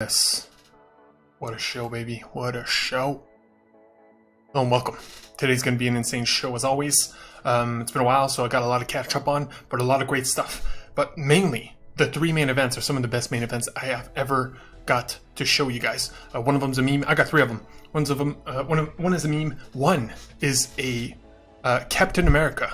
Yes. What a show, baby. What a show. Hello and welcome. Today's going to be an insane show as always. It's been a while, so I got a lot to catch up on, but a lot of great stuff. But mainly, the three main events are some of the best main events I have ever got to show you guys. One of them's a meme. I got three of them. One is a meme. One is a Captain America.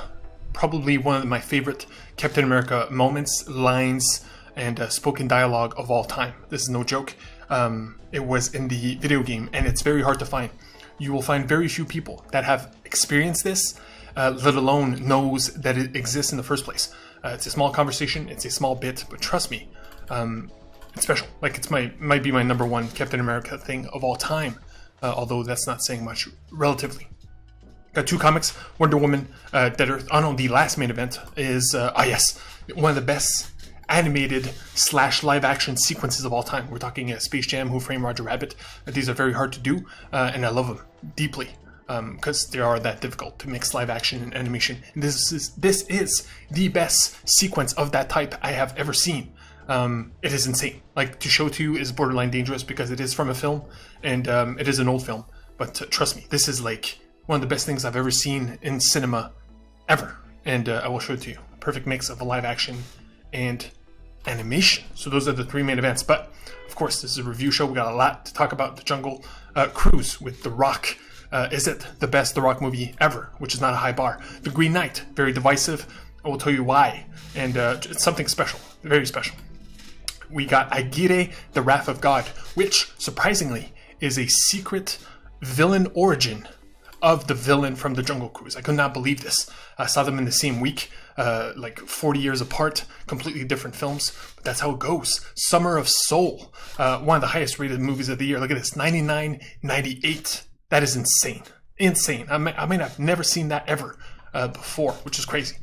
Probably one of my favorite Captain America moments, lines, and spoken dialogue of all time. This is no joke. It was in the video game, and it's very hard to find. You will find very few people that have experienced this, let alone knows that it exists in the first place. It's a small conversation, it's a small bit, but trust me, it's special. Like, it's might be my number one Captain America thing of all time, although that's not saying much relatively. Got two comics, Wonder Woman, Dead Earth. Oh no, the last main event is, yes, one of the best animated / live action sequences of all time. We're talking Space Jam, Who Framed Roger Rabbit. These are very hard to do, and I love them deeply because they are that difficult to mix live action and animation. And this is the best sequence of that type I have ever seen. It is insane. Like, to show to you is borderline dangerous because it is from a film, and it is an old film. But trust me, this is like one of the best things I've ever seen in cinema ever, and I will show it to you. Perfect mix of a live action and animation. So those are the three main events. But of course, this is a review show. We got a lot to talk about. The Jungle Cruise with The Rock. Is it the best The Rock movie ever? Which is not a high bar. The Green Knight, very divisive. I will tell you why. And it's something special, very special. We got Aguirre, The Wrath of God, which surprisingly is a secret villain origin of the villain from The Jungle Cruise. I could not believe this. I saw them in the same week, like 40 years apart, completely different films, but that's how it goes. Summer of Soul, one of the highest rated movies of the year. Look at this, 99.98. That is insane. Insane. I mean, I've never seen that ever before, which is crazy.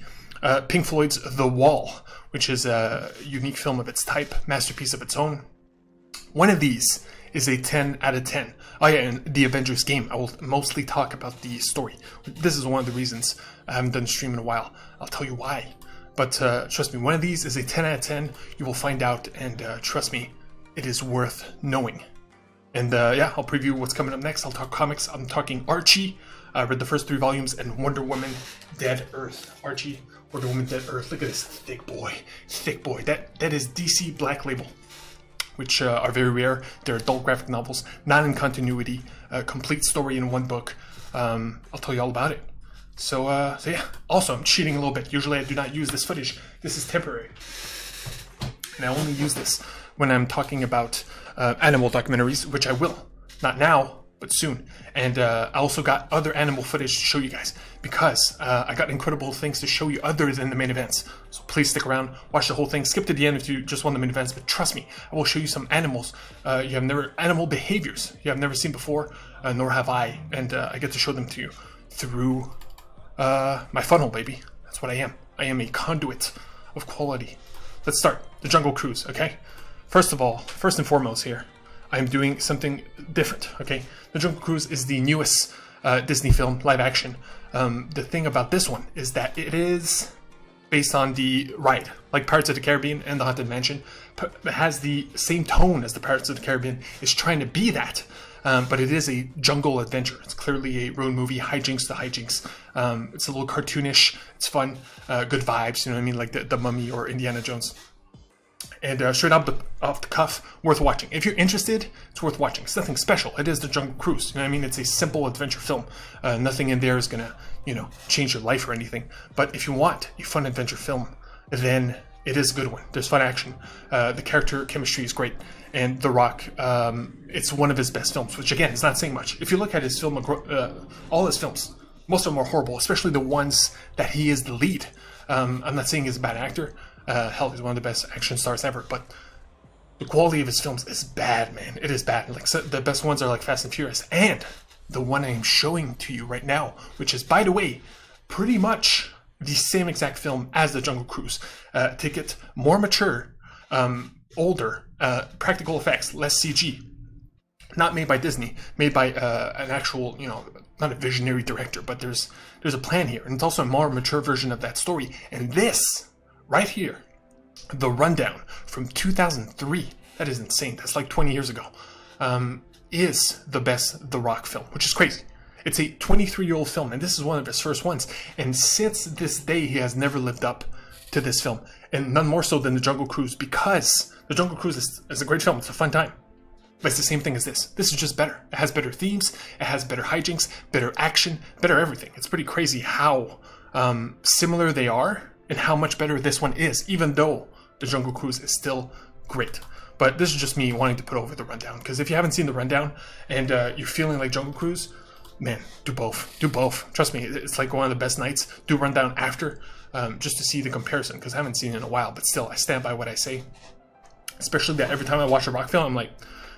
Pink Floyd's The Wall, which is a unique film of its type, masterpiece of its own. One of these is a 10 out of 10. Oh yeah, and The Avengers Game. I will mostly talk about the story. This is one of the reasons I haven't done a stream in a while. I'll tell you why. But trust me, one of these is a 10 out of 10. You will find out, and trust me, it is worth knowing. And yeah, I'll preview what's coming up next. I'll talk comics. I'm talking Archie. I read the first 3 volumes, and Wonder Woman, Dead Earth. Archie, Wonder Woman, Dead Earth. Look at this thick boy. Thick boy. That is DC Black Label, which are very rare. They're adult graphic novels, not in continuity, complete story in one book. I'll tell you all about it. So yeah. Also, I'm cheating a little bit. Usually I do not use this footage. This is temporary. And I only use this when I'm talking about animal documentaries, which I will. Not now, but soon. And I also got other animal footage to show you guys, because I got incredible things to show you other than the main events. So please stick around, watch the whole thing, skip to the end if you just want the main events, but trust me, I will show you some animals animal behaviors you have never seen before, nor have I, and I get to show them to you through my funnel, baby. That's what I am. I am a conduit of quality. Let's start. The Jungle Cruise, okay? First and foremost here, I'm doing something different, okay? The Jungle Cruise is the newest Disney film, live action. The thing about this one is that it is based on the ride, like Pirates of the Caribbean and The Haunted Mansion. It has the same tone as the Pirates of the Caribbean. It's trying to be that, but it is a jungle adventure. It's clearly a road movie, hijinks to hijinks. It's a little cartoonish, it's fun, good vibes, you know what I mean, like the Mummy or Indiana Jones. And straight off the cuff, worth watching. If you're interested, it's worth watching. It's nothing special. It is the Jungle Cruise. You know what I mean? It's a simple adventure film. Nothing in there is gonna, change your life or anything. But if you want a fun adventure film, then it is a good one. There's fun action. The character chemistry is great. And The Rock, it's one of his best films, which again is not saying much. If you look at his film, all his films, most of them are horrible, especially the ones that he is the lead. I'm not saying he's a bad actor. Hell, he's one of the best action stars ever, but the quality of his films is bad, man. It is bad. Like, so the best ones are like Fast and Furious, and the one I am showing to you right now, which is, by the way, pretty much the same exact film as The Jungle Cruise. Take it more mature, older, practical effects, less CG. Not made by Disney, made by an actual, not a visionary director, but there's a plan here, and it's also a more mature version of that story. And this right here, The Rundown from 2003, that is insane. That's like 20 years ago. Is the best The Rock film, which is crazy. It's a 23-year-old film, and this is one of his first ones. And since this day, he has never lived up to this film, and none more so than The Jungle Cruise, because The Jungle Cruise is a great film. It's a fun time. But it's the same thing as this. This is just better. It has better themes. It has better hijinks, better action, better everything. It's pretty crazy how similar they are and how much better this one is, even though The Jungle Cruise is still great. But this is just me wanting to put over the rundown, because if you haven't seen the rundown and you're feeling like Jungle Cruise, man, do both. Do both. Trust me, it's like one of the best nights. Do rundown after, just to see the comparison, because I haven't seen it in a while. But still, I stand by what I say. Especially that every time I watch a Rock film, I'm like,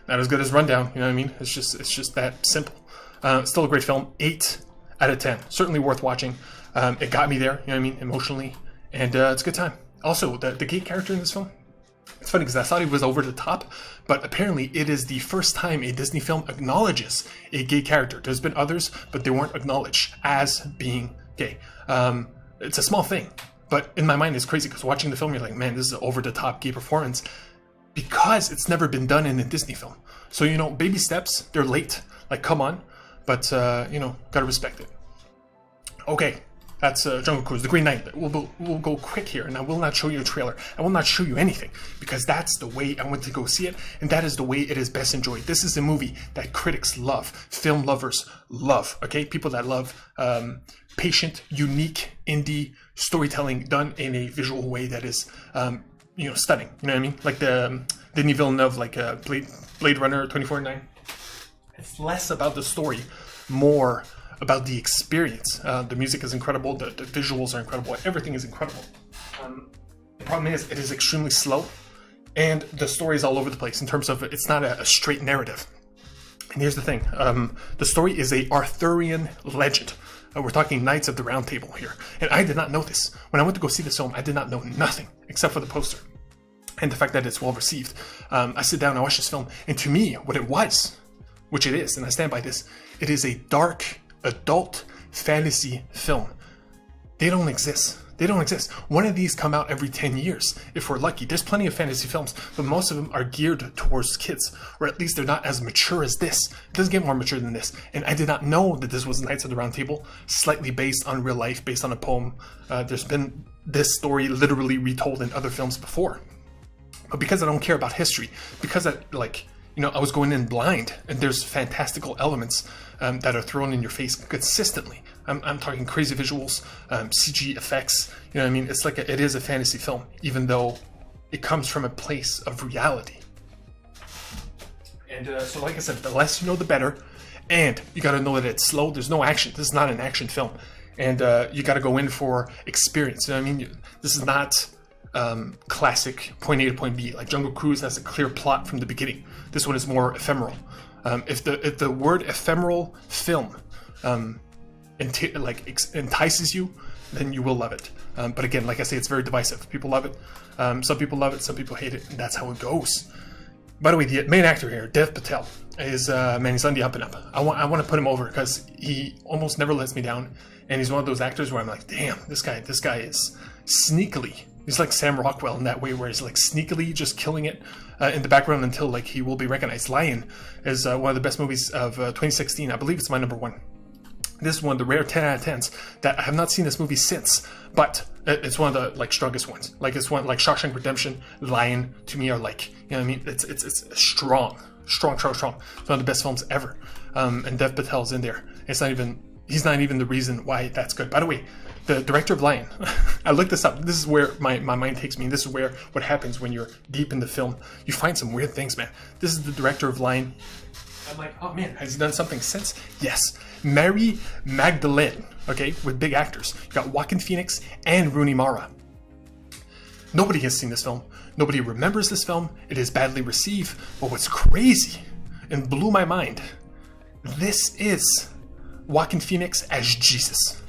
not as good as rundown. You know what I mean? It's just that simple. Still a great film. 8 out of 10. Certainly worth watching. It got me there. You know what I mean? Emotionally, and it's a good time. Also, the gay character in this film. It's funny because I thought he was over the top, but apparently it is the first time a Disney film acknowledges a gay character. There's been others, but they weren't acknowledged as being gay. It's a small thing, but in my mind it's crazy because watching the film you're like, man, this is an over the top gay performance, because it's never been done in a Disney film. So, you know, baby steps, they're late. Like, come on. But, you know, gotta respect it. Okay, that's Jungle Cruise, The Green Knight. We'll go quick here, and I will not show you a trailer. I will not show you anything, because that's the way I went to go see it, and that is the way it is best enjoyed. This is a movie that critics love, film lovers love, okay? People that love patient, unique, indie storytelling done in a visual way that is... you know, stunning. You know what I mean? Like the Denis Villeneuve, like Blade Runner 2049. It's less about the story, more about the experience. The music is incredible. The visuals are incredible. Everything is incredible. The problem is, it is extremely slow, and the story is all over the place in terms of it's not a straight narrative. And here's the thing: the story is a Arthurian legend. We're talking Knights of the Round Table here. And I did not know this. When I went to go see this film, I did not know nothing except for the poster and the fact that it's well received. I sit down and I watch this film, and to me, what it was, which it is, and I stand by this, it is a dark, adult fantasy film. They don't exist. They don't exist. One of these come out every 10 years, if we're lucky. There's plenty of fantasy films, but most of them are geared towards kids, or at least they're not as mature as this. It doesn't get more mature than this. And I did not know that this was Knights of the Round Table, slightly based on real life, based on a poem. There's been this story literally retold in other films before. But because I don't care about history, because I, like, you know, I was going in blind, and there's fantastical elements that are thrown in your face consistently. I'm talking crazy visuals, CG effects. You know what I mean? It's like it is a fantasy film, even though it comes from a place of reality. And so, like I said, the less you know, the better. And you got to know that it's slow. There's no action. This is not an action film, and you got to go in for experience. You know what I mean? This is not classic point A to point B. Like Jungle Cruise has a clear plot from the beginning. This one is more ephemeral. If the word ephemeral film entices you, then you will love it. But again, like I say, it's very divisive. People love it. Some people love it. Some people hate it. And that's how it goes. By the way, the main actor here, Dev Patel, is man, he's on the up and up. I want to put him over because he almost never lets me down. And he's one of those actors where I'm like, damn, this guy is sneakily. He's like Sam Rockwell in that way, where he's like sneakily just killing it in the background until like he will be recognized. Lion is one of the best movies of 2016. I believe it's my number one. This is one of the rare 10 out of 10s that I have not seen this movie since, but it's one of the like strongest ones. Like it's one like Shawshank Redemption, Lion to me are like, you know what I mean? It's strong. It's one of the best films ever. And Dev Patel's in there. He's not even the reason why that's good. By the way, the director of Lion, I looked this up. This is where my mind takes me. This is where what happens when you're deep in the film. You find some weird things, man. This is the director of Lion. I'm like, oh man, has he done something since? Yes. Mary Magdalene, okay, with big actors. You got Joaquin Phoenix and Rooney Mara. Nobody has seen this film. Nobody remembers this film. It is badly received. But what's crazy and blew my mind, this is Joaquin Phoenix as Jesus.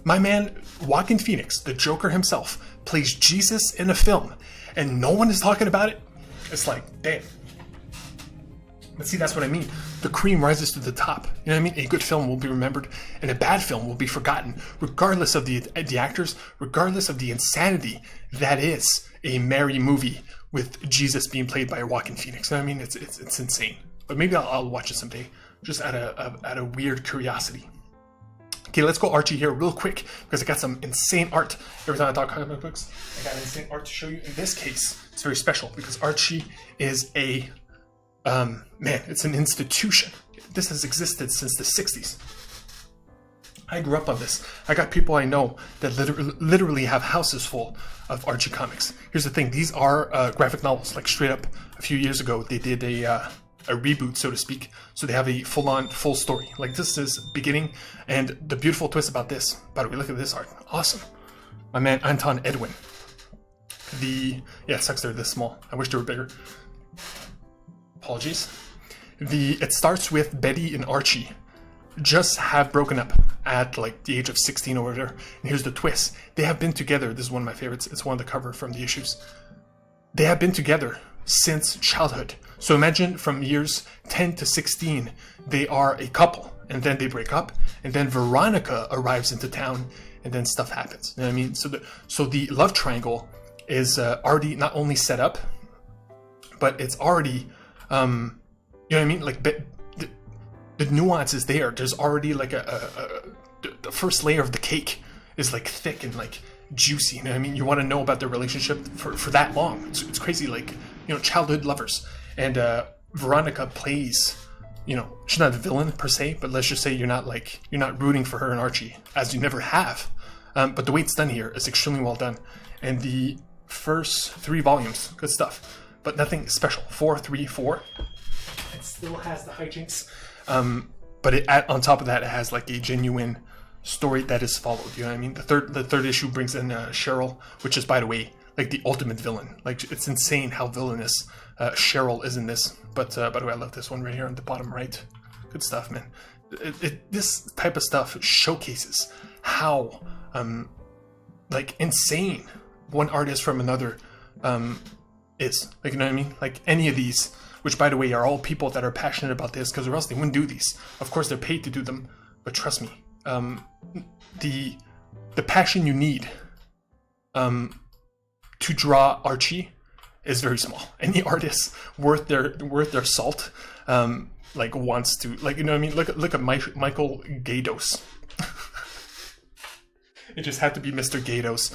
My man, Joaquin Phoenix, the Joker himself, plays Jesus in a film, and no one is talking about it. It's like, damn. But see, that's what I mean. The cream rises to the top. You know what I mean? A good film will be remembered, and a bad film will be forgotten, regardless of the actors, regardless of the insanity that is a Mary movie with Jesus being played by Joaquin Phoenix. You know what I mean? It's insane. But maybe I'll watch it someday, just out of weird curiosity. Okay, let's go Archie here real quick, because I got some insane art. Every time I talk comic books, I got insane art to show you. In this case, it's very special, because Archie is a, man, it's an institution. This has existed since the 60s. I grew up on this. I got people I know that literally have houses full of Archie comics. Here's the thing, these are graphic novels, like straight up. A few years ago, they did a reboot, so to speak. So they have a full story. Like, this is beginning, and the beautiful twist about this, by the way, look at this art. Awesome. My man Anton Edwin. Yeah, it sucks they're this small. I wish they were bigger. Apologies. It starts with Betty and Archie just have broken up at like the age of 16 or whatever. And here's the twist. They have been together. This is one of my favorites. It's one of the cover from the issues. They have been together since childhood. So imagine from years 10 to 16, they are a couple, and then they break up, and then Veronica arrives into town, and then stuff happens. You know what I mean? So the love triangle is already not only set up, but it's already, you know what I mean? Like, the nuance is there. There's already like the first layer of the cake is like thick and like juicy. You know what I mean? You want to know about their relationship for that long. It's crazy, like, you know, childhood lovers. And Veronica plays, you know, she's not a villain per se, but let's just say you're not rooting for her and Archie, as you never have. But the way it's done here is extremely well done. And the first 3 volumes, good stuff, but nothing special. 4, 3, 4. It still has the hijinks, but on top of that, it has like a genuine story that is followed. You know what I mean? The third issue brings in Cheryl, which is, by the way, like the ultimate villain. Like, it's insane how villainous Cheryl is in this. But by the way, I love this one right here on the bottom right. Good stuff, man. This type of stuff showcases how like insane one artist from another is. Like, you know what I mean? Like, any of these, which, by the way, are all people that are passionate about this, because or else they wouldn't do these. Of course, they're paid to do them, but trust me, the passion you need to draw Archie is very small. Any artist worth their salt, like, wants to, like, you know what I mean? Look at Michael Gaydos. It just had to be Mr. Gaydos.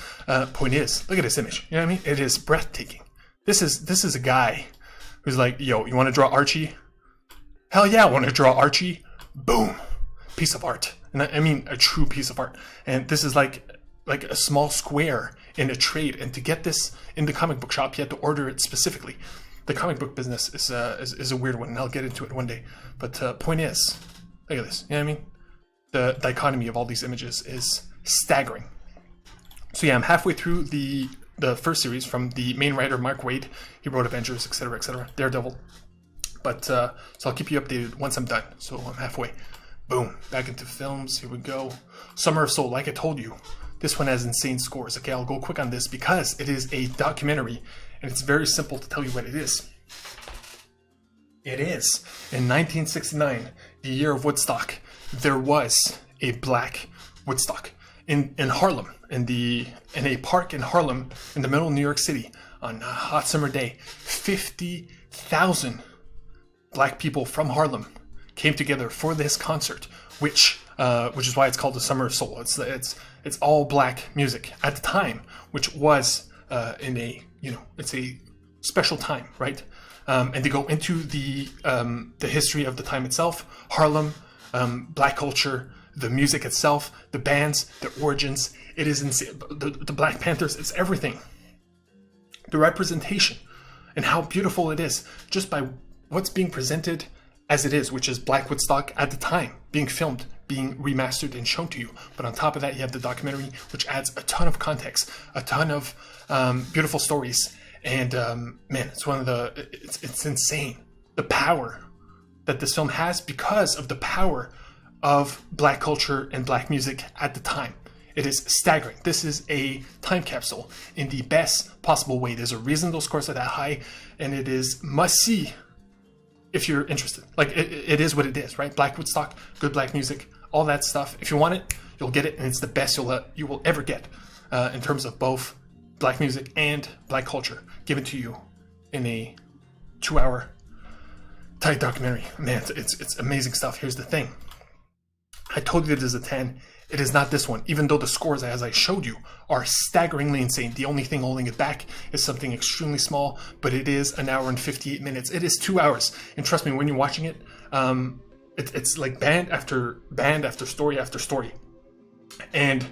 Point is, look at this image. You know what I mean? It is breathtaking. This is a guy who's like, yo, you want to draw Archie? Hell yeah, I want to draw Archie. Boom, piece of art. And I mean a true piece of art. And this is like a small square in a trade. And to get this in the comic book shop, you have to order it specifically. The comic book business is a weird one, and I'll get into it one day. But point is, look at this. You know what I mean? The dichotomy of all these images is staggering. So yeah, I'm halfway through the first series from the main writer, Mark Waid. He wrote Avengers, etc., Daredevil. But so I'll keep you updated once I'm done. So I'm halfway. Boom, back into films. Here we go. Summer of Soul, like I told you, this one has insane scores. Okay, I'll go quick on this because it is a documentary, and it's very simple to tell you what it is. It is, in 1969, the year of Woodstock, there was a black Woodstock in Harlem, in a park in Harlem, in the middle of New York City, on a hot summer day. 50,000 black people from Harlem came together for this concert, which is why it's called the Summer of Soul. It's all black music at the time, which was it's a special time, right? And they go into the history of the time itself, Harlem, black culture, the music itself, the bands, the origins. It is insane. The Black Panthers, it's everything. The representation and how beautiful it is just by what's being presented as it is, which is Black Woodstock at the time, being filmed, being remastered and shown to you. But on top of that, you have the documentary, which adds a ton of context, a ton of beautiful stories. And man, it's insane. The power that this film has because of the power of black culture and black music at the time. It is staggering. This is a time capsule in the best possible way. There's a reason those scores are that high, and it is must see if you're interested. Like, it is what it is, right? Black Woodstock, good black music, all that stuff. If you want it, you'll get it, and it's the best you will ever get in terms of both black music and black culture given to you in a 2-hour tight documentary. Man, it's amazing stuff. Here's the thing. I told you it is a 10. It is not this one, even though the scores, as I showed you, are staggeringly insane. The only thing holding it back is something extremely small, but it is an hour and 58 minutes. It is 2 hours. And trust me, when you're watching it, it's like band after story after story. And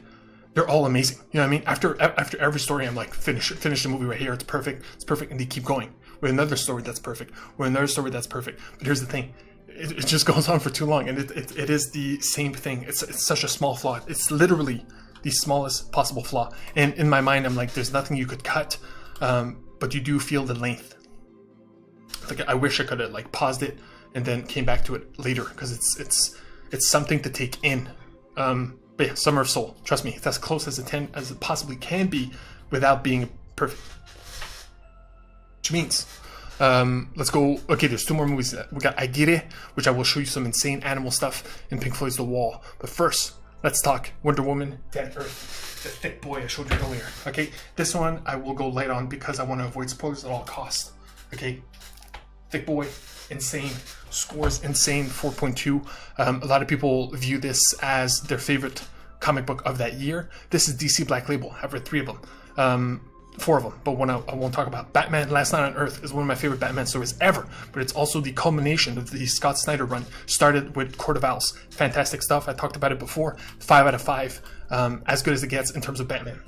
they're all amazing. You know what I mean? After every story, I'm like, finish the movie right here. It's perfect. It's perfect. And they keep going with another story that's perfect, with another story that's perfect. But here's the thing. It just goes on for too long, and it is the same thing. It's such a small flaw. It's literally the smallest possible flaw. And in my mind, I'm like, there's nothing you could cut, but you do feel the length. Like, I wish I could have like paused it and then came back to it later, because it's something to take in. But yeah, Summer of Soul. Trust me, it's as close as a 10 as it possibly can be without being perfect. Which means, let's go. Okay, there's 2 more movies. We got Aguirre, which I will show you some insane animal stuff, and Pink Floyd's The Wall. But first, let's talk Wonder Woman, Dead Earth, the thick boy I showed you earlier. Okay, this one I will go light on because I want to avoid spoilers at all costs. Okay, thick boy, insane, scores insane, 4.2. A lot of people view this as their favorite comic book of that year. This is DC Black Label. I've read 3 of them. 4 of them, but one I won't talk about. Batman Last Night on Earth is one of my favorite Batman stories ever, but it's also the culmination of the Scott Snyder run. Started with Court of Owls. Fantastic stuff. I talked about it before. 5 out of 5. As good as it gets in terms of Batman.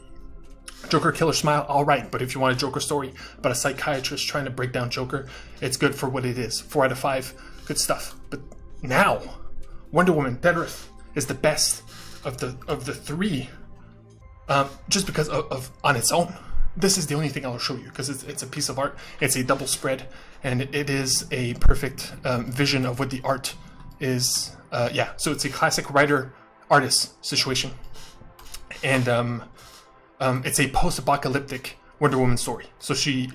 Joker Killer Smile, alright, but if you want a Joker story about a psychiatrist trying to break down Joker, it's good for what it is. 4 out of 5. Good stuff. But now, Wonder Woman, Dead Earth is the best of the 3, just because of on its own. This is the only thing I'll show you, because it's a piece of art. It's a double spread, and it is a perfect vision of what the art is. Yeah, so it's a classic writer-artist situation. And it's a post-apocalyptic Wonder Woman story. So she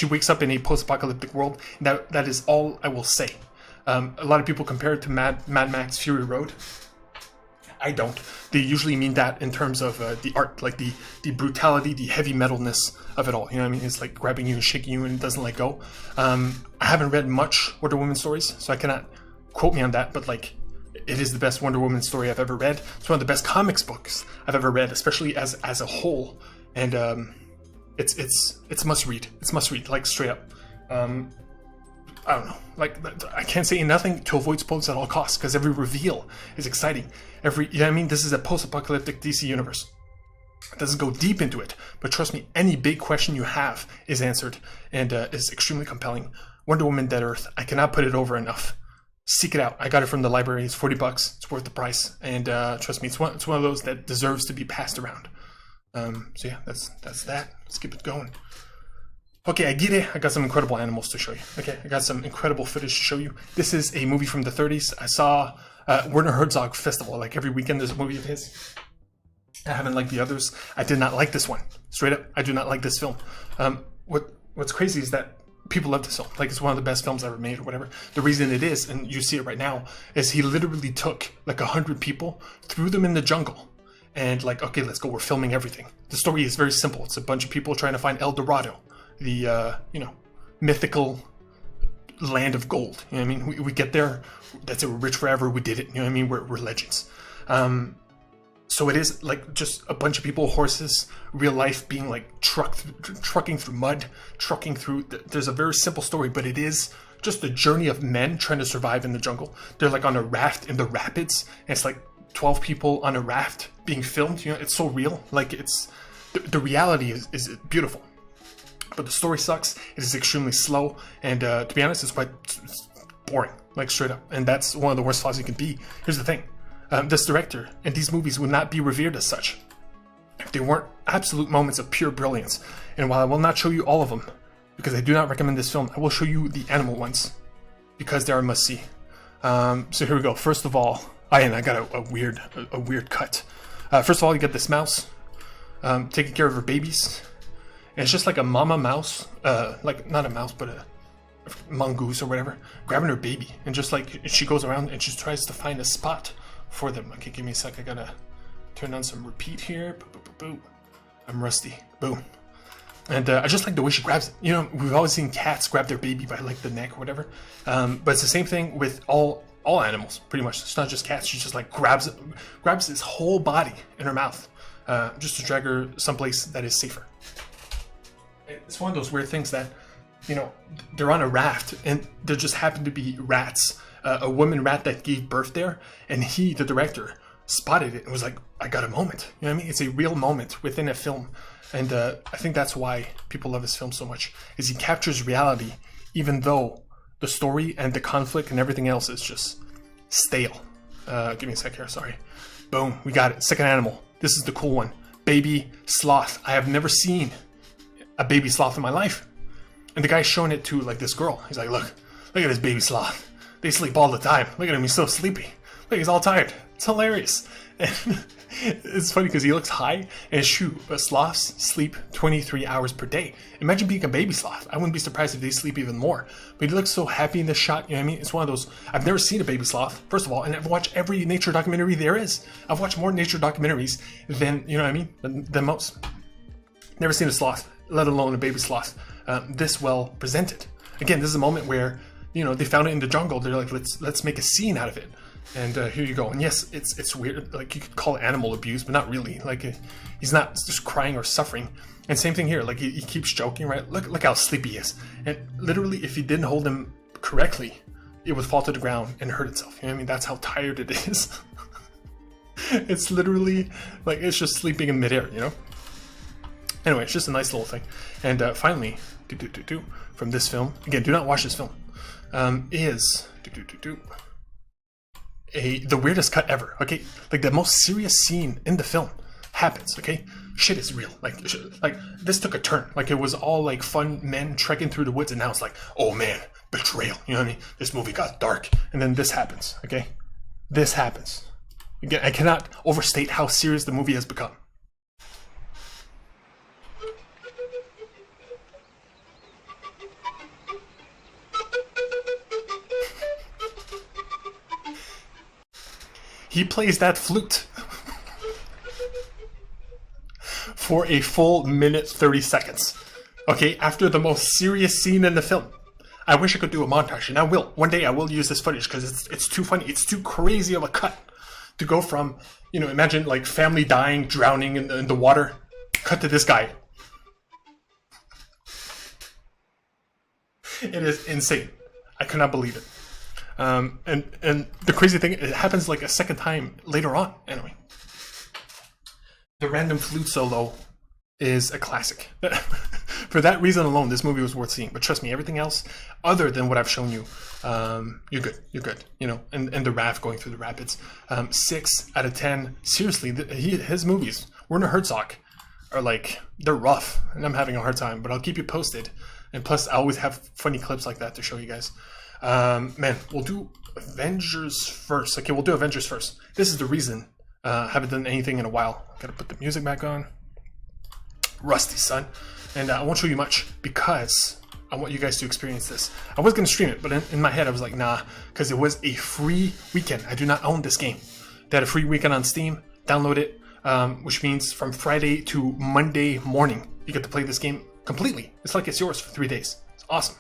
wakes up in a post-apocalyptic world. That is all I will say. A lot of people compare it to Mad Max Fury Road. I don't. They usually mean that in terms of the art, like the brutality, the heavy metalness of it all. You know what I mean? It's like grabbing you and shaking you and it doesn't let go. I haven't read much Wonder Woman stories, so I cannot quote me on that, but like, it is the best Wonder Woman story I've ever read. It's one of the best comics books I've ever read, especially as a whole. And it's must read. It's must read, like straight up. I don't know, like, I can't say nothing to avoid spoilers at all costs, because every reveal is exciting. You know what I mean? This is a post-apocalyptic DC universe. It doesn't go deep into it, but trust me, any big question you have is answered, and is extremely compelling. Wonder Woman, Dead Earth, I cannot put it over enough. Seek it out. I got it from the library. It's $40. It's worth the price, and trust me, it's one of those that deserves to be passed around. So yeah, that's that. Let's keep it going. Okay, Aguirre, I got some incredible animals to show you. Okay, I got some incredible footage to show you. This is a movie from the 30s. I saw Werner Herzog Festival. Like every weekend there's a movie of his. I haven't liked the others. I did not like this one. Straight up, I do not like this film. What's crazy is that people love this film. Like, it's one of the best films ever made or whatever. The reason it is, and you see it right now, is he literally took like 100 people, threw them in the jungle, and like, okay, let's go, we're filming everything. The story is very simple. It's a bunch of people trying to find El Dorado, the mythical land of gold. You know what I mean? We get there, that's it, we're rich forever, we did it. You know what I mean? We're legends. So it is like just a bunch of people, horses, real life being like trucking through mud, trucking through. There's a very simple story, but it is just the journey of men trying to survive in the jungle. They're like on a raft in the rapids, and it's like 12 people on a raft being filmed. You know, it's so real. Like, it's the reality is beautiful. But the story sucks. It is extremely slow, and to be honest, it's boring, like straight up. And that's one of the worst flaws you can be. Here's the thing: this director and these movies would not be revered as such if they weren't absolute moments of pure brilliance. And while I will not show you all of them, because I do not recommend this film, I will show you the animal ones because they are a must see. So here we go. First of all, I got a weird cut. First of all, you get this mouse taking care of her babies. And it's just like a mama mouse, like not a mouse, but mongoose or whatever, grabbing her baby, and just like she goes around and she tries to find a spot for them. Okay, give me a sec. I gotta turn on some repeat here. Boom. I'm rusty. Boom. And I just like the way she grabs it. You know, we've always seen cats grab their baby by like the neck or whatever, but it's the same thing with all animals, pretty much. It's not just cats. She just like grabs his whole body in her mouth, just to drag her someplace that is safer. It's one of those weird things that, you know, they're on a raft and there just happen to be rats, a woman rat that gave birth there, and he, the director, spotted it and was like, I got a moment. You know what I mean? It's a real moment within a film. And I think that's why people love his film so much, is he captures reality, even though the story and the conflict and everything else is just stale. Give me a sec here, sorry. Boom, we got it. Second animal. This is the cool one. Baby sloth. I have never seen a baby sloth in my life. And the guy's showing it to like this girl. He's like, look at this baby sloth. They sleep all the time. Look at him, he's so sleepy. Look, he's all tired. It's hilarious. And it's funny because he looks high, and shoot, but sloths sleep 23 hours per day. Imagine being a baby sloth. I wouldn't be surprised if they sleep even more. But he looks so happy in this shot, you know what I mean? It's one of those, I've never seen a baby sloth, first of all, and I've watched every nature documentary there is. I've watched more nature documentaries than, you know what I mean, than most. Never seen a sloth, let alone a baby sloth, this well presented. Again, this is a moment where, you know, they found it in the jungle. They're like, let's make a scene out of it. And here you go. And yes, it's weird. Like, you could call it animal abuse, but not really. Like, he's not just crying or suffering. And same thing here. Like, he keeps joking, right? Look how sleepy he is. And literally, if he didn't hold him correctly, it would fall to the ground and hurt itself. You know what I mean? That's how tired it is. It's literally like it's just sleeping in midair, you know? Anyway, it's just a nice little thing. And finally, from this film, again, do not watch this film, is the weirdest cut ever. Okay, like the most serious scene in the film happens. Okay, shit is real. Like this took a turn. Like, it was all like fun men trekking through the woods, and now it's like, oh man, betrayal. You know what I mean? This movie got dark, and then this happens. Okay, this happens. Again, I cannot overstate how serious the movie has become. He plays that flute for a full minute 30 seconds. Okay, after the most serious scene in the film. I wish I could do a montage, and I will. One day I will use this footage because it's too funny. It's too crazy of a cut to go from, you know, imagine like family dying, drowning in the water, cut to this guy. It is insane. I could not believe it. And the crazy thing, it happens like a second time later on. Anyway, the random flute solo is a classic. For that reason alone, this movie was worth seeing. But trust me, everything else, other than what I've shown you, you're good. You're good. You know, and the raft going through the rapids. 6 out of 10. Seriously, his movies, Werner Herzog, are like, they're rough, and I'm having a hard time. But I'll keep you posted. And plus, I always have funny clips like that to show you guys. Man, we'll do Avengers first. Okay, we'll do Avengers first. This is the reason I haven't done anything in a while. Gotta put the music back on. Rusty, son. And I won't show you much because I want you guys to experience this. I was gonna stream it, but in my head I was like, nah, because it was a free weekend. I do not own this game. They had a free weekend on Steam. Download it, which means from Friday to Monday morning, you get to play this game completely. It's like it's yours for 3 days. It's awesome.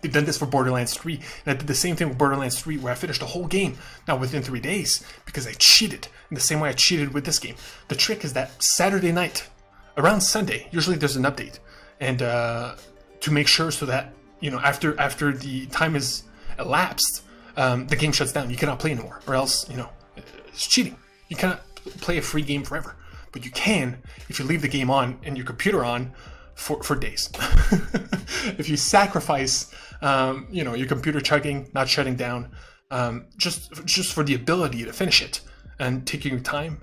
They've done this for Borderlands 3, and I did the same thing with Borderlands 3, where I finished the whole game, now within 3 days, because I cheated, in the same way I cheated with this game. The trick is that Saturday night, around Sunday, usually there's an update, and to make sure so that, you know, after the time is elapsed, the game shuts down. You cannot play anymore, or else, you know, it's cheating. You cannot play a free game forever, but you can if you leave the game on and your computer on for days. If you sacrifice, you know, your computer chugging, not shutting down, just for the ability to finish it and taking your time,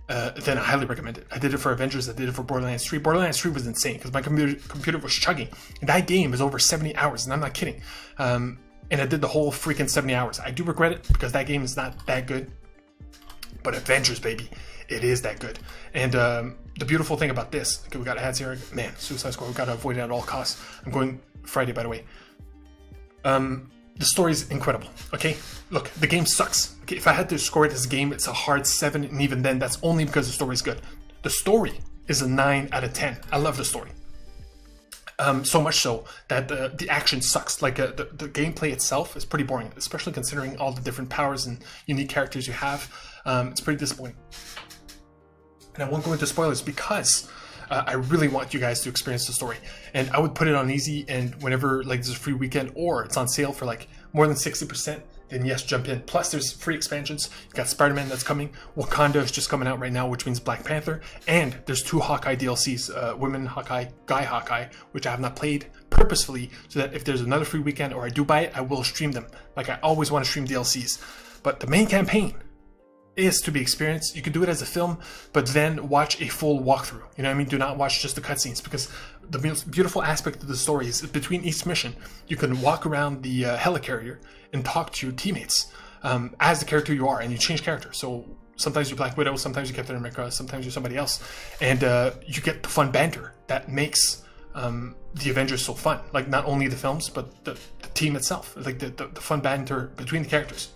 then I highly recommend it. I did it for Avengers. I did it for Borderlands 3. Borderlands 3 was insane because my computer was chugging, and that game is over 70 hours, and I'm not kidding. And I did the whole freaking 70 hours. I do regret it because that game is not that good, but Avengers, baby, it is that good. And the beautiful thing about this, okay, we got ads here. Man, Suicide Squad, we gotta avoid it at all costs. I'm going Friday, by the way. The story is incredible, okay? Look, the game sucks. Okay, if I had to score it as a game, it's a hard 7, and even then, that's only because the story is good. The story is a 9 out of 10. I love the story. So much so that the action sucks. Like the gameplay itself is pretty boring, especially considering all the different powers and unique characters you have. It's pretty disappointing. And I won't go into spoilers because I really want you guys to experience the story. And I would put it on easy, and whenever like there's a free weekend or it's on sale for like more than 60%, then yes, jump in. Plus, there's free expansions. You've got Spider-Man that's coming. Wakanda is just coming out right now, which means Black Panther. And there's 2 Hawkeye DLCs, Women Hawkeye, Guy Hawkeye, which I have not played purposefully, so that if there's another free weekend or I do buy it, I will stream them. Like I always want to stream DLCs. But the main campaign is to be experienced. You can do it as a film, but then watch a full walkthrough. You know what I mean? Do not watch just the cutscenes, because the most beautiful aspect of the story is between each mission, you can walk around the helicarrier and talk to your teammates as the character you are, and you change character. So sometimes you're Black Widow, sometimes you're Captain America, sometimes you're somebody else, and you get the fun banter that makes the Avengers so fun. Like not only the films, but the team itself. Like the fun banter between the characters.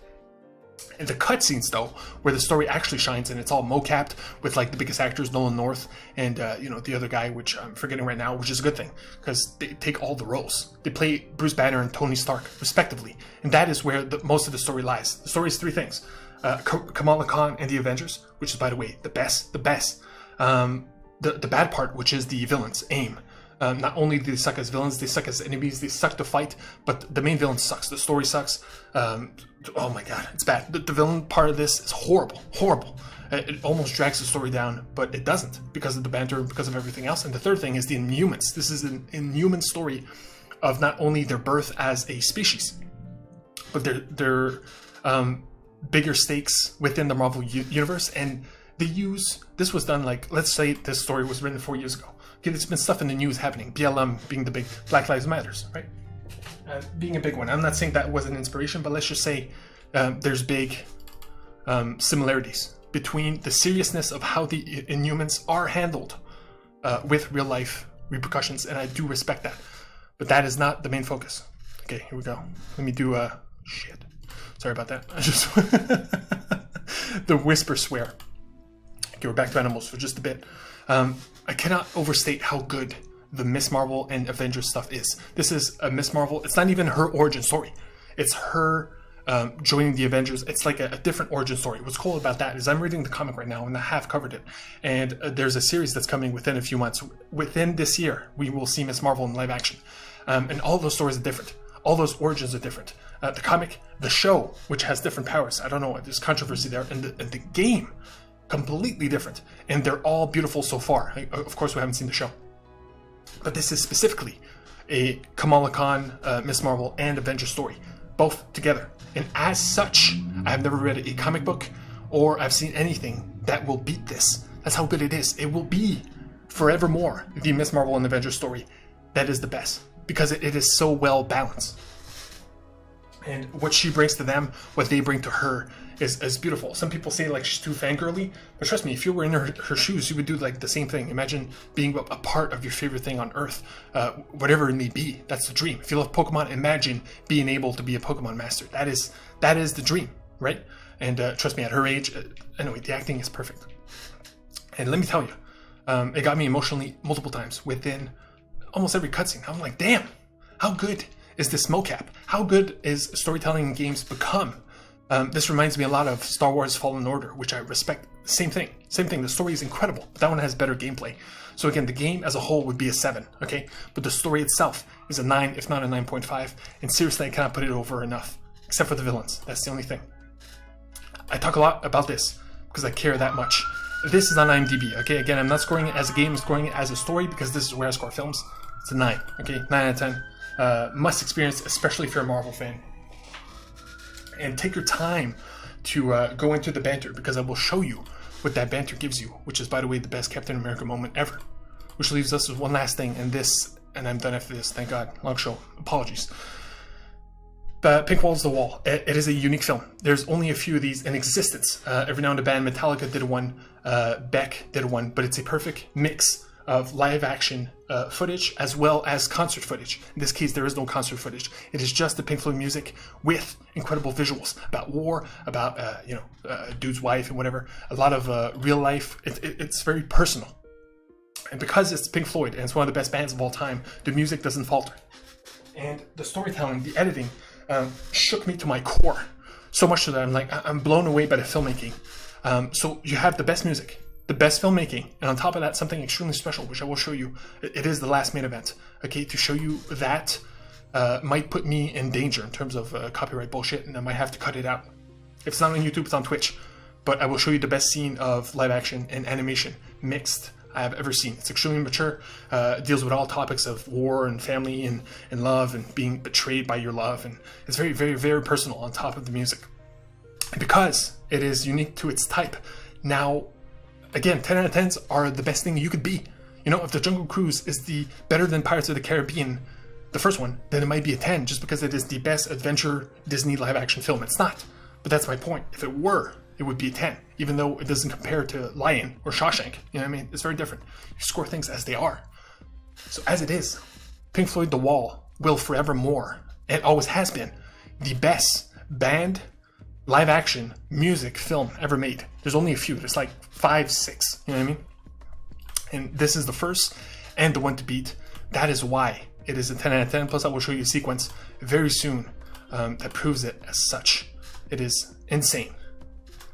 And the cutscenes, though, where the story actually shines, and it's all mocapped with like the biggest actors, Nolan North, and the other guy, which I'm forgetting right now, which is a good thing because they take all the roles. They play Bruce Banner and Tony Stark respectively, and that is where most of the story lies. The story is 3 things: Kamala Khan and the Avengers, which is, by the way, the best. The bad part, which is the villains, AIM. Not only do they suck as villains, they suck as enemies, they suck to fight, but the main villain sucks. The story sucks. Oh my god, it's bad. The villain part of this is horrible. It almost drags the story down, but it doesn't, because of the banter, because of everything else. And the third thing is the Inhumans. This is an Inhuman story of not only their birth as a species, but their bigger stakes within the Marvel universe. And they use, this was done like, let's say this story was written 4 years ago. Okay, there's been stuff in the news happening. BLM being the big, Black Lives Matters, right? Being a big one. I'm not saying that was an inspiration, but let's just say there's big similarities between the seriousness of how the Inhumans are handled with real life repercussions, and I do respect that. But that is not the main focus. Okay, here we go. Let me do shit. Sorry about that. I just the whisper swear. Okay, we're back to animals for just a bit. I cannot overstate how good the Miss Marvel and Avengers stuff is. This is a Miss Marvel. It's not even her origin story. It's her joining the Avengers. It's like a different origin story. What's cool about that is I'm reading the comic right now, and I have covered it. And there's a series that's coming within a few months. Within this year, we will see Miss Marvel in live action. And all those stories are different. All those origins are different. The comic, the show, which has different powers. I don't know. There's controversy there. And the game, completely different. And they're all beautiful so far. Of course, we haven't seen the show. But this is specifically a Kamala Khan, Miss Marvel, and Avengers story, both together. And as such, I've never read a comic book or I've seen anything that will beat this. That's how good it is. It will be forevermore the Miss Marvel and Avengers story that is the best, because it is so well balanced. And what she brings to them, what they bring to her, is beautiful. Some people say like she's too fangirly, but trust me, if you were in her shoes, you would do like the same thing. Imagine being a part of your favorite thing on Earth, whatever it may be. That's the dream. If you love Pokemon, imagine being able to be a Pokemon master. That is the dream, right? And trust me, at her age, anyway, the acting is perfect. And let me tell you, it got me emotionally multiple times within almost every cutscene. I'm like, damn, how good is this mocap? How good is storytelling in games become? This reminds me a lot of Star Wars Fallen Order, which I respect. Same thing. The story is incredible, but that one has better gameplay. So again, the game as a whole would be a 7, okay? But the story itself is a 9, if not a 9.5. And seriously, I cannot put it over enough, except for the villains. That's the only thing. I talk a lot about this because I care that much. This is on IMDb, okay? Again, I'm not scoring it as a game, I'm scoring it as a story, because this is where I score films. It's a 9, okay? 9 out of 10. Must experience, especially if you're a Marvel fan. And take your time to go into the banter, because I will show you what that banter gives you, which is, by the way, the best Captain America moment ever. Which leaves us with one last thing, and I'm done after this, thank God. Long show. Apologies. Pink Wall's the Wall. It is a unique film. There's only a few of these in existence. Every now and then, Metallica did one, Beck did one, but it's a perfect mix of live action footage as well as concert footage. In this case, there is no concert footage. It is just the Pink Floyd music with incredible visuals about war, about a dude's wife and whatever. A lot of real life. It's very personal. And because it's Pink Floyd and it's one of the best bands of all time, the music doesn't falter. And the storytelling, the editing, shook me to my core. So much so that I'm blown away by the filmmaking. So you have the best music, the best filmmaking, and on top of that, something extremely special, which I will show you. It is the last main event. Okay, to show you that might put me in danger in terms of copyright bullshit, and I might have to cut it out. If it's not on YouTube, it's on Twitch. But I will show you the best scene of live action and animation mixed I have ever seen. It's extremely mature, deals with all topics of war and family and love and being betrayed by your love, and it's very, very, very personal on top of the music. And because it is unique to its type, now, again, 10 out of 10s are the best thing you could be. You know, if the Jungle Cruise is the better than Pirates of the Caribbean, the first one, then it might be a 10 just because it is the best adventure Disney live action film. It's not, but that's my point. If it were, it would be a 10, even though it doesn't compare to Lion or Shawshank. You know what I mean? It's very different. You score things as they are. So as it is, Pink Floyd The Wall will forevermore, and always has been, the best band, live action, music film ever made. There's only a few. There's like 5, 6. You know what I mean? And this is the first and the one to beat. That is why it is a 10 out of 10. Plus I will show you a sequence very soon that proves it as such. It is insane.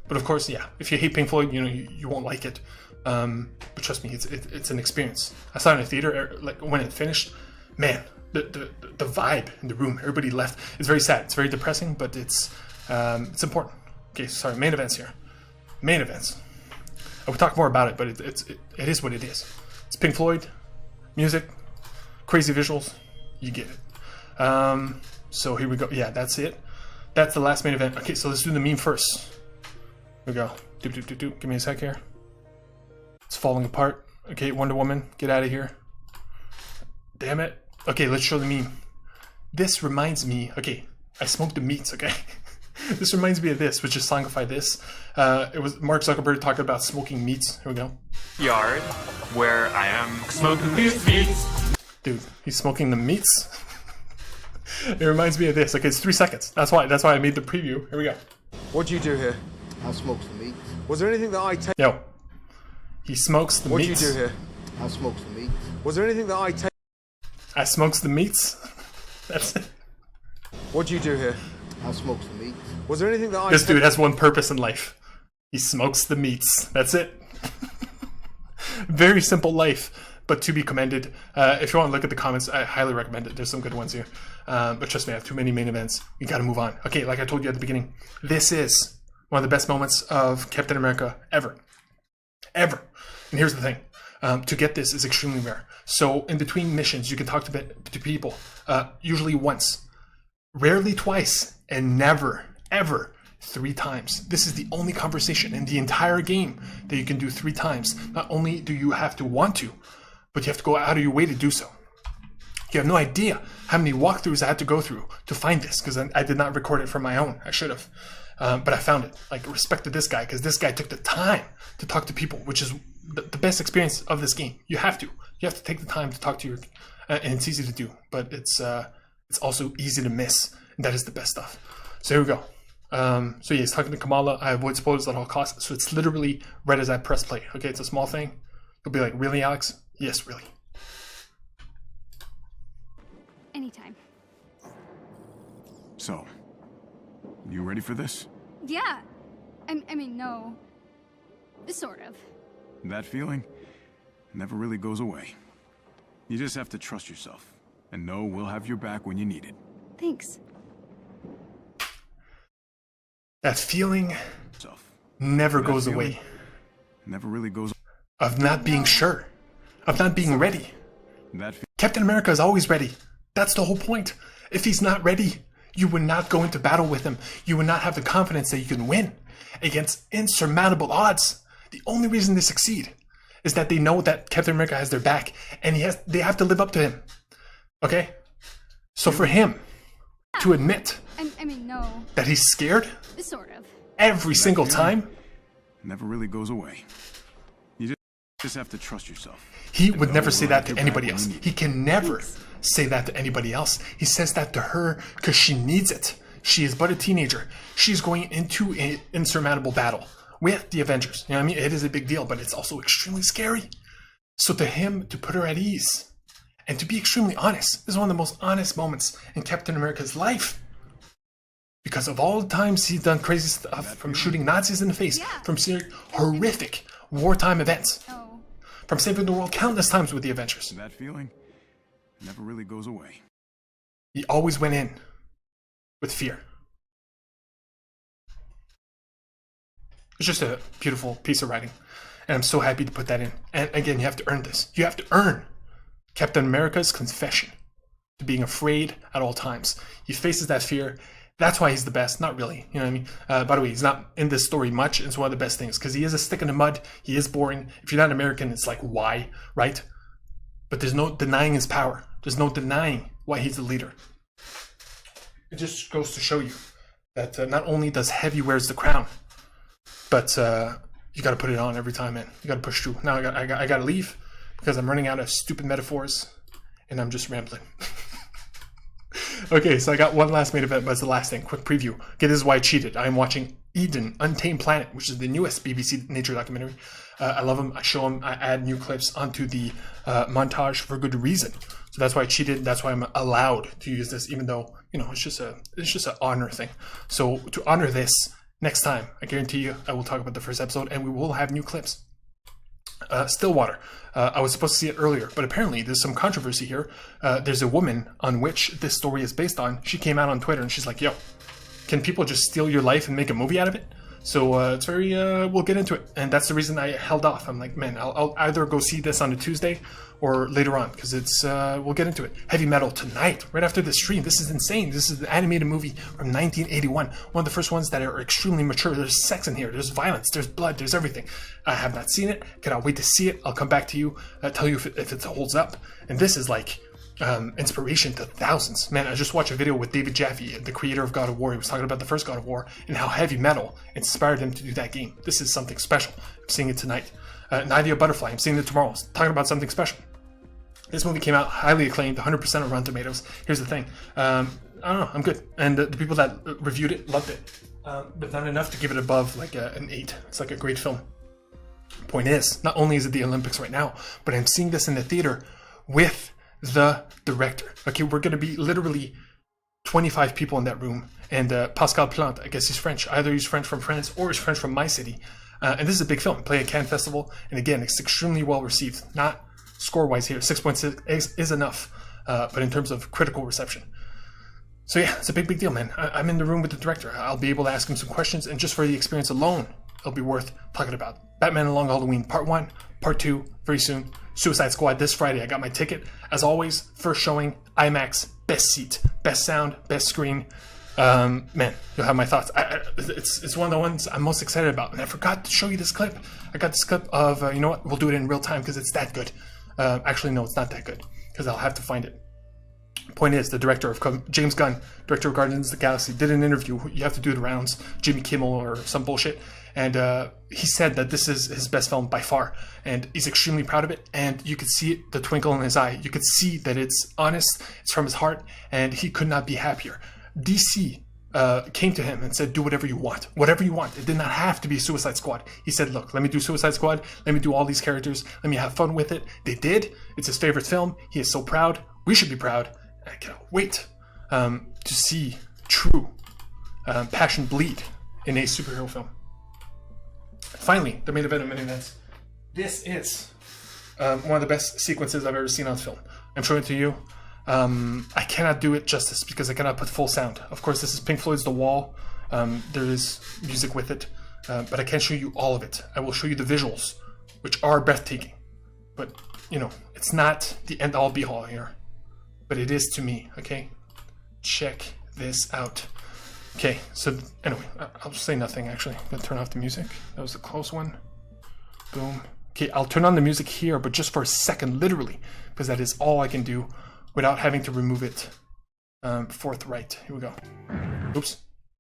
But of course, yeah, if you hate Pink Floyd, you know, you won't like it. But trust me, it's an experience. I saw it in a theater, like when it finished, man, the vibe in the room, everybody left. It's very sad. It's very depressing, but it's important. Okay, sorry, main events here. Main events. I will talk more about it, but it is what it is. It's Pink Floyd, music, crazy visuals, you get it. So here we go. Yeah, that's it. That's the last main event. Okay, so let's do the meme first. Here we go. Give me a sec here. It's falling apart. Okay, Wonder Woman, get out of here. Damn it. Okay, let's show the meme. This reminds me. Okay, I smoked the meats. Okay, this reminds me of this, which is songify this. It was Mark Zuckerberg talking about smoking meats. Here we go. Yard where I am smoking these meats. Dude, he's smoking the meats. It reminds me of this. Okay, it's 3 seconds. That's why I made the preview. Here we go. What do you do here? I smoke some meat. Was there anything that I take? Yo, he smokes the What do meats. you do here? I smoke some meat. Was there anything that I take? I smokes the meats. That's it. What do you do here? I smoke some meat. Was there anything that I This dude has one purpose in life. He smokes the meats. That's it. Very simple life, but to be commended. If you want to look at the comments, I highly recommend it. There's some good ones here. But trust me, I have too many main events. We got to move on. Okay, like I told you at the beginning, this is one of the best moments of Captain America ever. Ever. And here's the thing. To get this is extremely rare. So in between missions, you can talk to people, usually once, rarely twice, and never, ever 3 times. This is the only conversation in the entire game that you can do 3 times. Not only do you have to want to, but you have to go out of your way to do so. You have no idea how many walkthroughs I had to go through to find this, because I did not record it for my own. I should have. But I found it. Like, respect to this guy, because this guy took the time to talk to people, which is the best experience of this game. You have to. You have to take the time to talk to your... and it's easy to do, but it's also easy to miss. And that is the best stuff. So here we go. So yeah, he's talking to Kamala. I avoid spoilers at all costs. So it's literally right as I press play. Okay, it's a small thing. You'll be like, really, Alex? Yes, really. Anytime. So, you ready for this? Yeah. I mean, no. Sort of. That feeling never really goes away. You just have to trust yourself and know we'll have your back when you need it. Thanks. That feeling never goes feeling away. Never really goes. Of not being sure. Of not being ready. That Captain America is always ready. That's the whole point. If he's not ready, you would not go into battle with him. You would not have the confidence that you can win against insurmountable odds. The only reason they succeed is that they know that Captain America has their back, and they have to live up to him. Okay? So for him to admit I mean, no. that he's scared Sort of. every single time, never really goes away. Just have to trust yourself. He would never say that You're to anybody back when else. you need He can never say that to anybody else. He says that to her because she needs it. She is but a teenager. She's going into an insurmountable battle with the Avengers. You know what I mean? It is a big deal, but it's also extremely scary. So to him, to put her at ease and to be extremely honest, this is one of the most honest moments in Captain America's life. Because of all the times he's done crazy stuff, from shooting Nazis in the face, from seeing horrific wartime events, Oh. from saving the world countless times with the Avengers. That feeling never really goes away. He always went in with fear. It's just a beautiful piece of writing. And I'm so happy to put that in. And again, you have to earn this. You have to earn Captain America's confession to being afraid at all times. He faces that fear. That's why he's the best. Not really. You know what I mean? By the way, he's not in this story much. It's one of the best things because he is a stick in the mud. He is boring. If you're not American, it's like, why? Right? But there's no denying his power. There's no denying why he's the leader. It just goes to show you that not only does Heavy wears the crown, but you got to put it on every time, man. You got to push through. Now I got to leave because I'm running out of stupid metaphors and I'm just rambling. Okay, so I got one last main event, but it's the last thing. Quick preview. Okay, this is why I cheated. I am watching Eden, Untamed Planet, which is the newest BBC nature documentary. I love them. I show them. I add new clips onto the montage for good reason. So that's why I cheated. That's why I'm allowed to use this, even though, you know, it's just an honor thing. So to honor this, next time, I guarantee you, I will talk about the first episode, and we will have new clips. Stillwater. I was supposed to see it earlier, but apparently there's some controversy here. There's a woman on which this story is based on. She came out on Twitter and she's like, yo, can people just steal your life and make a movie out of it? So it's very, we'll get into it. And that's the reason I held off. I'm like, man, I'll either go see this on a Tuesday or later on, because it's, we'll get into it. Heavy Metal tonight, right after the stream. This is insane. This is an animated movie from 1981. One of the first ones that are extremely mature. There's sex in here. There's violence. There's blood. There's everything. I have not seen it. Cannot wait to see it. I'll come back to you, tell you if it holds up. And this is like, inspiration to thousands. Man, I just watched a video with David Jaffe, the creator of God of War. He was talking about the first God of War and how Heavy Metal inspired him to do that game. This is something special. I'm seeing it tonight. Nadia Butterfly, I'm seeing it tomorrow. Talking about something special. This movie came out highly acclaimed, 100% on Rotten Tomatoes. Here's the thing. I don't know, I'm good. And the people that reviewed it loved it. But not enough to give it above like an 8. It's like a great film. Point is, not only is it the Olympics right now, but I'm seeing this in the theater with the director. Okay, we're going to be literally 25 people in that room. And Pascal Plante, I guess he's French. Either he's French from France or he's French from my city. And this is a big film. Play at Cannes Festival. And again, it's extremely well received. Not score-wise here. 6.6 is enough. But in terms of critical reception. So yeah, it's a big deal, man. I'm in the room with the director. I'll be able to ask him some questions. And just for the experience alone, it'll be worth talking about. Batman and Long Halloween Part 1, Part 2, very soon. Suicide Squad this Friday. I got my ticket. As always, first showing, IMAX, best seat, best sound, best screen. Man, you'll have my thoughts. It's one of the ones I'm most excited about. And I forgot to show you this clip. I got this clip of, you know what, we'll do it in real time because it's that good. Actually, no, it's not that good because I'll have to find it. Point is, the director of James Gunn, director of Guardians of the Galaxy, did an interview. You have to do the rounds, Jimmy Kimmel or some bullshit. And he said that this is his best film by far. And he's extremely proud of it. And you could see it, the twinkle in his eye. You could see that it's honest, it's from his heart, and he could not be happier. DC came to him and said, do whatever you want. Whatever you want. It did not have to be Suicide Squad. He said, look, let me do Suicide Squad. Let me do all these characters. Let me have fun with it. They did. It's his favorite film. He is so proud. We should be proud. I cannot wait to see true passion bleed in a superhero film. Finally, the main event of many events. This is one of the best sequences I've ever seen on film. I'm showing it to you. I cannot do it justice because I cannot put full sound. Of course, this is Pink Floyd's The Wall. There is music with it, but I can't show you all of it. I will show you the visuals, which are breathtaking. But, you know, it's not the end-all be-all here. But it is to me, okay? Check this out. Okay, so anyway, I'll say nothing actually. I'm gonna turn off the music. That was a close one. Boom. Okay, I'll turn on the music here, but just for a second, literally, because that is all I can do without having to remove it forthright. Here we go. Oops.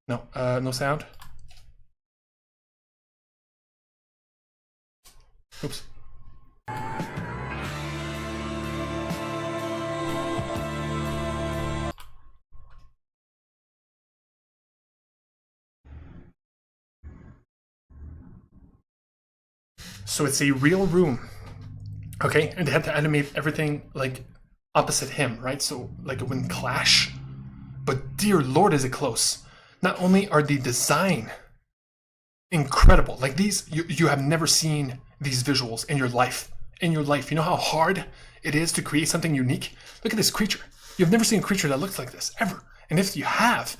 No, no sound. Oops. So it's a real room, okay? And they had to animate everything like opposite him, right? So like it wouldn't clash. But dear Lord, is it close. Not only are the design incredible, like these, you have never seen these visuals in your life. In your life, you know how hard it is to create something unique? Look at this creature. You've never seen a creature that looks like this, ever. And if you have,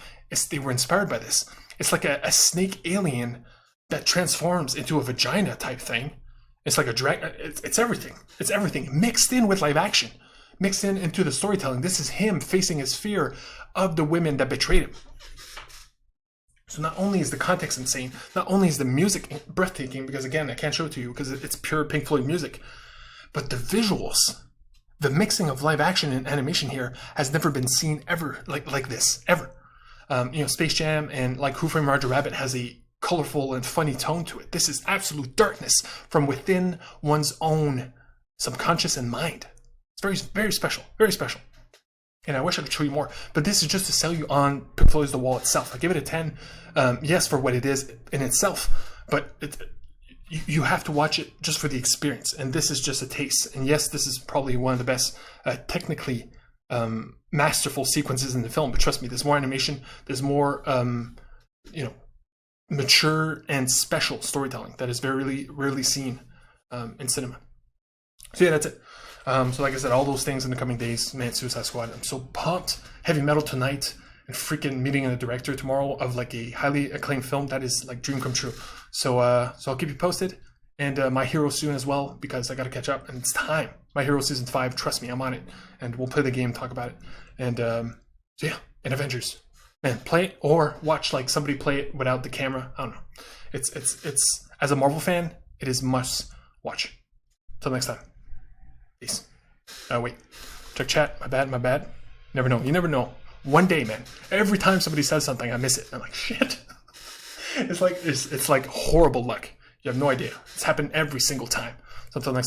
they were inspired by this. It's like a snake alien that transforms into a vagina type thing. It's like a dragon. It's everything. It's everything mixed in with live action, mixed in into the storytelling. This is him facing his fear of the women that betrayed him. So not only is the context insane, not only is the music breathtaking, because again, I can't show it to you because it's pure Pink Floyd music, but the visuals, the mixing of live action and animation here has never been seen ever like this, ever. Space Jam and like Who Framed Roger Rabbit has a colorful and funny tone to it. This is absolute darkness from within one's own subconscious and mind. It's very, very special, very special. And I wish I could show you more, but this is just to sell you on Pink Floyd's The Wall itself. I give it a 10, yes, for what it is in itself, but you have to watch it just for the experience, and this is just a taste. And yes, this is probably one of the best technically masterful sequences in the film, but trust me, there's more animation, there's more mature and special storytelling that is very rarely seen in cinema. So yeah, that's it. So like I said, all those things in the coming days, man, Suicide Squad, I'm so pumped. Heavy Metal tonight, and freaking meeting the director tomorrow of like a highly acclaimed film. That is like dream come true. So I'll keep you posted, and My Hero soon as well, because I gotta catch up, and it's time. My Hero Season 5, trust me, I'm on it, and we'll play the game, talk about it. And so yeah, and Avengers. Man, play it or watch like somebody play it without the camera. I don't know. It's as a Marvel fan, it is must watch. Till next time. Peace. Wait. Check chat. My bad. Never know. You never know. One day, man. Every time somebody says something, I miss it. I'm like, shit. It's like horrible luck. You have no idea. It's happened every single time. So until next time.